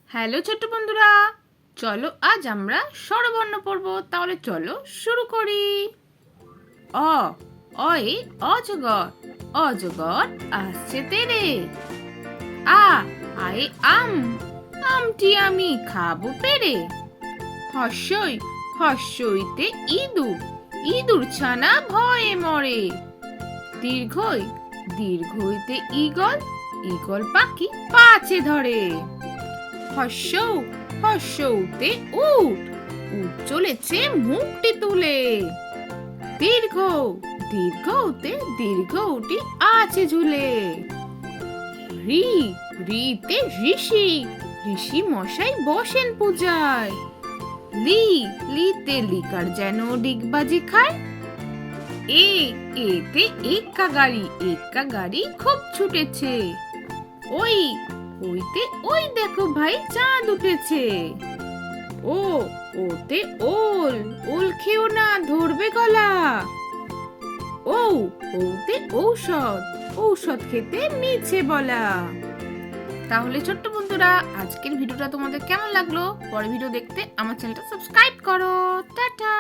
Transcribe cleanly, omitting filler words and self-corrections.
Hello ছোট্ট বন্ধুরা, চলো আজ আমরা স্বরবর্ণ পড়ব। তাহলে চলো শুরু করি। অ অয়ে অজগর, অজগর আসছে তেরে। আ আয়ে আম, আমটি আমি খাবো পেরে। হর্ষই হর্ষইতে ইঁদুর, ইঁদুর ছানা ভয়ে মরে। দীর্ঘই দীর্ঘইতে ঈগল, ঈগল পাখি পাছে ধরে। হর্ষৌ হর্ষৌতে উট, উট চলেছে মুখটি তুলে। দীর্ঘ দীর্ঘৌতে দীর্ঘৌটি আছে ঝুলে। রি রিতে ঋষি, ঋষি মশাই বসেন পূজায়। লি লিতে লিকার যেন ডিগবাজি খায়। এ এতে এক্কা গাড়ি, এক্কা গাড়ি খুব ছুটেছে। ওই ওইতে ওই দেখো ভাই চাঁদ উঠেছে। ও ওতে ওল, ওল খেও না ধরবে গলা। ও ওতে ঔষধ, ঔষধ খেতে মিছে বলা। তাহলে ছোট্ট বন্ধুরা, আজকের ভিডিওটা তোমাদের কেমন লাগলো? পরের ভিডিও দেখতে আমার চ্যানেলটা সাবস্ক্রাইব করো। টাটা।